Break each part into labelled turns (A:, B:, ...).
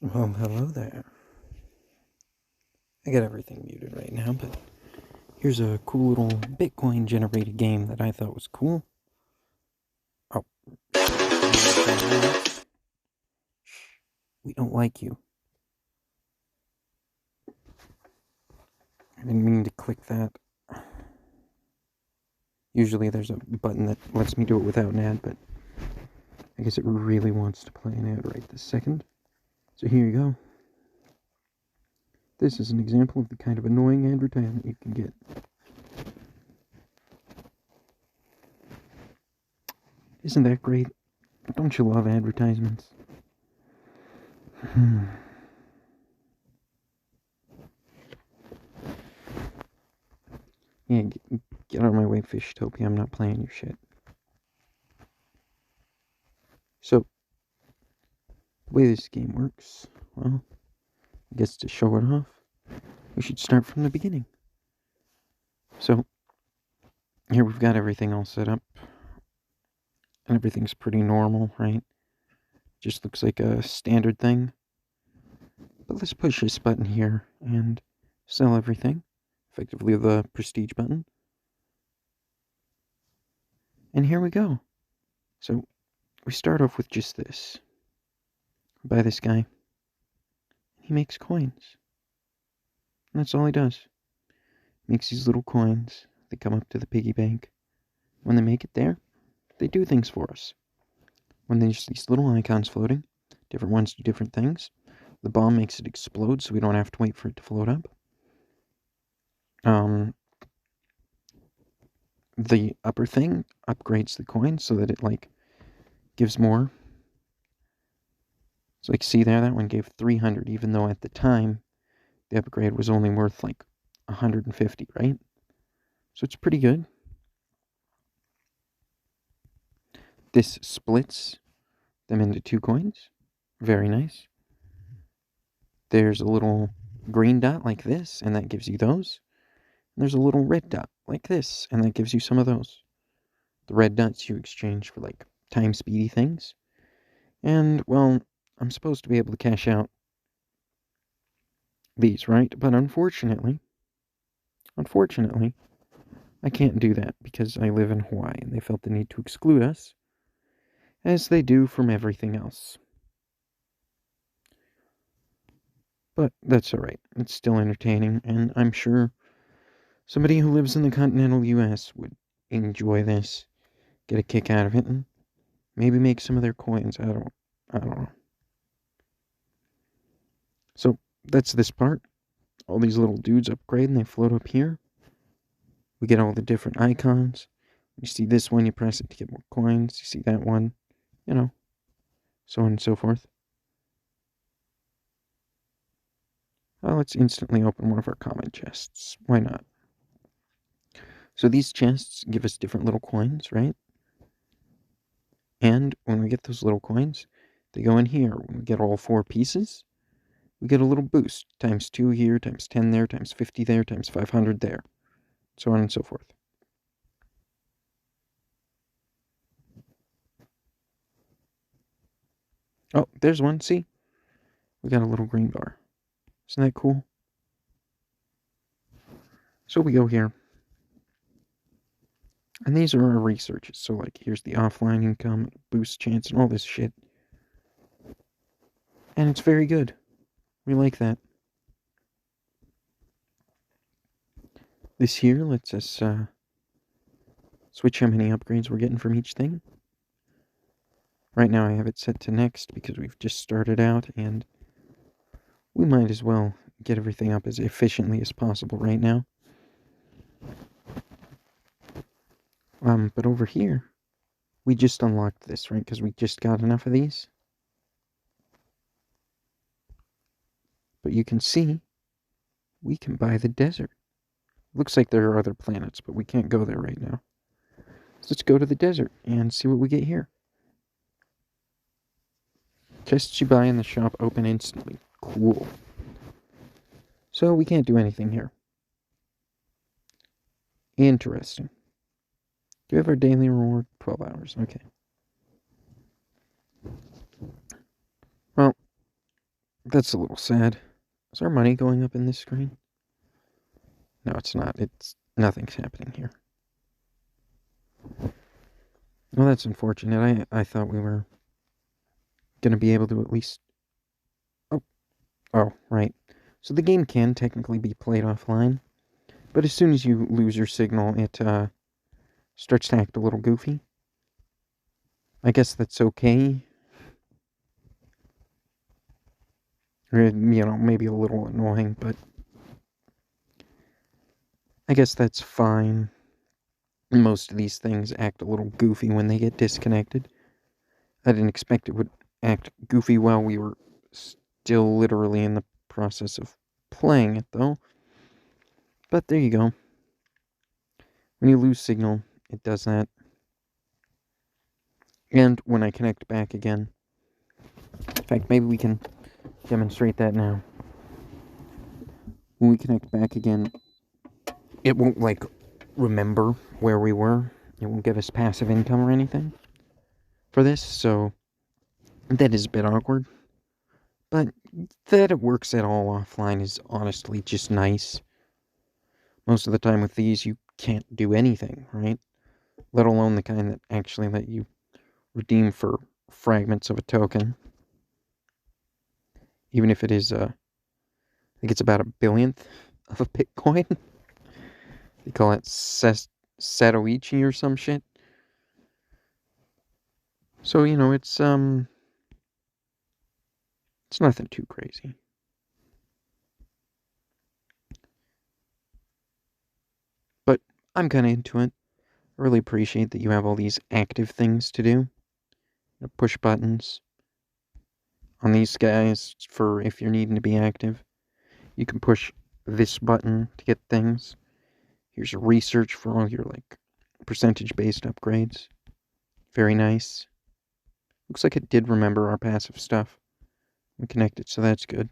A: Well, hello there. I got everything muted right now, but here's a cool little Bitcoin generated game that I thought was cool. Oh, we don't like you. I didn't mean to click that. Usually there's a button that lets me do it without an ad, but I guess it really wants to play an ad right this second. So here you go. This is an example of the kind of annoying advertisement you can get. Isn't that great? Don't you love advertisements? Yeah, get out of my way, Fishtopia. I'm not playing your shit. So, the way this game works, well, I guess to show it off, we should start from the beginning. So, here we've got everything all set up, and everything's pretty normal, right? Just looks like a standard thing. But let's push this button here and sell everything, effectively the prestige button. And here we go. So, we start off with just this. Buy this guy. He makes coins. And that's all he does. Makes these little coins. They come up to the piggy bank. When they make it there, they do things for us. When there's these little icons floating, different ones do different things. The bomb makes it explode, so we don't have to wait for it to float up. The upper thing upgrades the coin so that it, like, gives more. So, like, see there, that one gave 300, even though at the time, the upgrade was only worth, like, 150, right? So it's pretty good. This splits them into 2 coins. Very nice. There's a little green dot like this, and that gives you those. And there's a little red dot like this, and that gives you some of those. The red dots you exchange for, like, time speedy things. And, well, I'm supposed to be able to cash out these, right? But unfortunately, I can't do that because I live in Hawaii, and they felt the need to exclude us, as they do from everything else. But that's alright. It's still entertaining, and I'm sure somebody who lives in the continental US would enjoy this, get a kick out of it, and maybe make some of their coins. I don't know. So that's this part. All these little dudes upgrade and they float up here. We get all the different icons. You see this one, you press it to get more coins. You see that one, so on and so forth. Well, let's instantly open one of our common chests. Why not? So these chests give us different little coins, right? And when we get those little coins, they go in here. When we get all 4 pieces, we get a little boost. Times 2 here, times 10 there, times 50 there, times 500 there. So on and so forth. Oh, there's one, see? We got a little green bar. Isn't that cool? So we go here. And these are our researches. So, like, here's the offline income, boost chance, and all this shit. And it's very good. We like that. This here lets us switch how many upgrades we're getting from each thing. Right now I have it set to next because we've just started out, and we might as well get everything up as efficiently as possible right now. But over here, we just unlocked this, right? Because we just got enough of these. But you can see, we can buy the desert. Looks like there are other planets, but we can't go there right now. So let's go to the desert and see what we get here. Chests you buy in the shop open instantly. Cool. So we can't do anything here. Interesting. Do we have our daily reward? 12 hours. Okay. Well, That's a little sad. Is our money going up in this screen? No, it's not. Nothing's happening here. Well, that's unfortunate. I thought we were gonna be able to at least... Oh, right. So the game can technically be played offline, but as soon as you lose your signal, it starts to act a little goofy. I guess that's okay. Or, maybe a little annoying, but I guess that's fine. Most of these things act a little goofy when they get disconnected. I didn't expect it would act goofy while we were still literally in the process of playing it, though. But there you go. When you lose signal, it does that. And when I connect back again, in fact, maybe we can demonstrate that now. When we connect back again, it won't, remember where we were. It won't give us passive income or anything for this, so that is a bit awkward. But that it works at all offline is honestly just nice. Most of the time with these, you can't do anything, right? Let alone the kind that actually let you redeem for fragments of a token. Even if it is, I think it's about 1/1000th of a Bitcoin. They call it Satoichi or some shit. So, it's nothing too crazy. But I'm kind of into it. I really appreciate that you have all these active things to do. Push buttons on these guys for if you're needing to be active. You can push this button to get things. Here's research for all your, percentage-based upgrades. Very nice. Looks like it did remember our passive stuff. We connected, so that's good.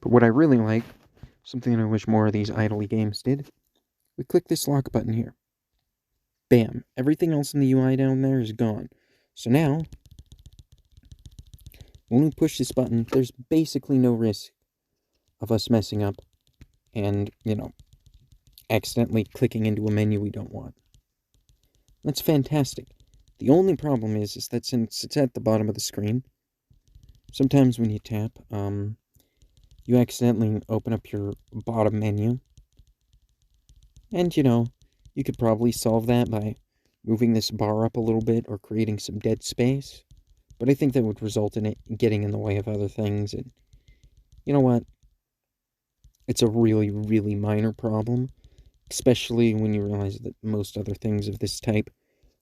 A: But what I really like, something that I wish more of these idly games did, we click this lock button here. Bam. Everything else in the UI down there is gone. So now, when we push this button, there's basically no risk of us messing up and, accidentally clicking into a menu we don't want. That's fantastic. The only problem is that since it's at the bottom of the screen, sometimes when you tap, you accidentally open up your bottom menu. And, you could probably solve that by moving this bar up a little bit or creating some dead space. But I think that would result in it getting in the way of other things. And you know what? It's a really, really minor problem. Especially when you realize that most other things of this type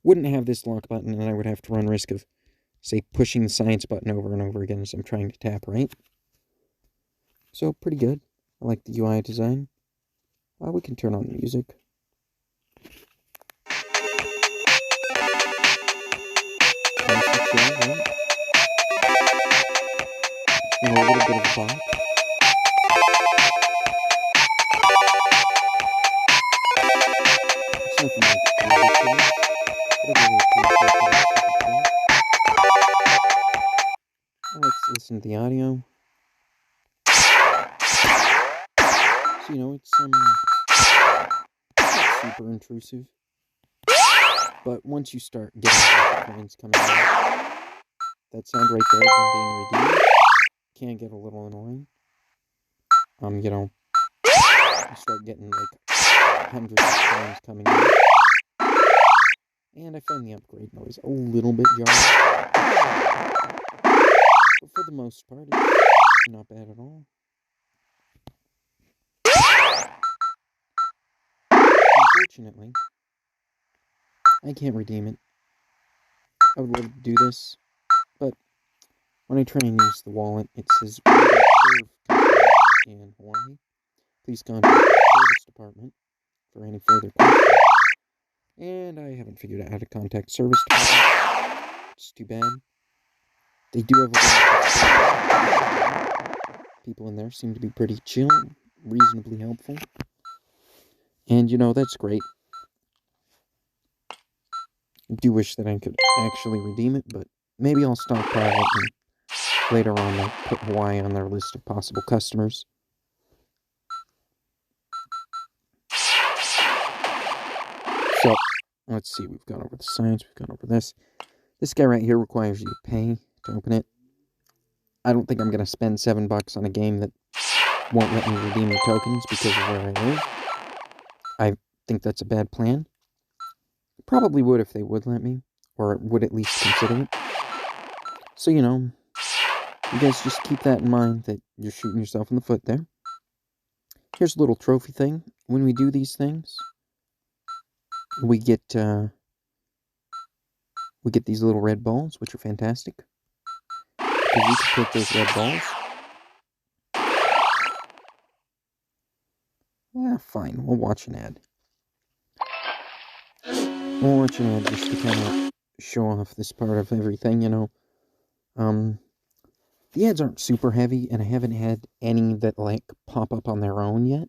A: wouldn't have this lock button, and I would have to run risk of, say, pushing the science button over and over again as I'm trying to tap, right? So, pretty good. I like the UI design. We can turn on the music. A little bit of a bop. It's nothing ridiculous, but I really appreciate that. Let's listen to the audio. So, it's not super intrusive. But once you start getting the coins coming out, that sound right there, them being redeemed, can get a little annoying. You start getting hundreds of coins coming in. And I find the upgrade noise a little bit jarring. But for the most part, it's not bad at all. Unfortunately, I can't redeem it. I would love to do this, but when I try and use the wallet, it says, in Hawaii. Please contact the service department for any further questions. And I haven't figured out how to contact service department. It's too bad. They do have a people in there seem to be pretty chill, reasonably helpful. And, that's great. I do wish that I could actually redeem it, but maybe I'll stockpile it and later on they'll put Hawaii on their list of possible customers. So, let's see, we've gone over the science, we've gone over this. This guy right here requires you to pay to open it. I don't think I'm going to spend $7 on a game that won't let me redeem the tokens because of where I live. I think that's a bad plan. Probably would if they would let me, or would at least consider it. So, you know, you guys just keep that in mind, that you're shooting yourself in the foot there. Here's a little trophy thing. When we do these things, we get these little red balls, which are fantastic. Because you can take those red balls. Yeah, fine. We'll watch an ad. We'll watch an ad just to kind of show off this part of everything, you know. The ads aren't super heavy, and I haven't had any that, like, pop up on their own yet.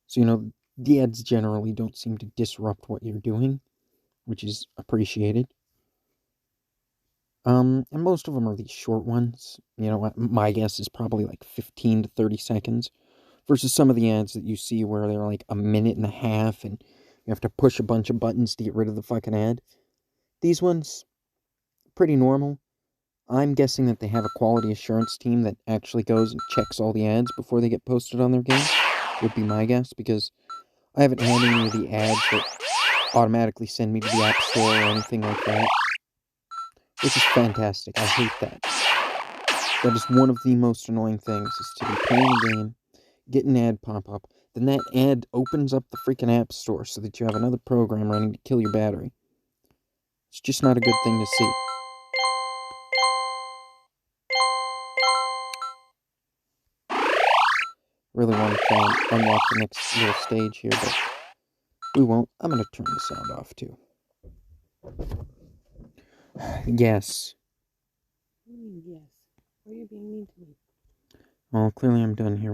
A: So, you know, the ads generally don't seem to disrupt what you're doing, which is appreciated. And most of them are these short ones. You know, my guess is probably like 15 to 30 seconds. Versus some of the ads that you see where they're like a minute and a half, and you have to push a bunch of buttons to get rid of the fucking ad. These ones, pretty normal. I'm guessing that they have a quality assurance team that actually goes and checks all the ads before they get posted on their game. Would be my guess, because I haven't had any of the ads that automatically send me to the App Store or anything like that. Which is fantastic. I hate that. That is one of the most annoying things, is to be playing a game, get an ad pop up, then that ad opens up the freaking App Store so that you have another program running to kill your battery. It's just not a good thing to see. Really want to try and unlock the next little stage here, but we won't. I'm going to turn the sound off too. Yes.
B: Yes. Why are you being mean to me?
A: Well, clearly I'm done here.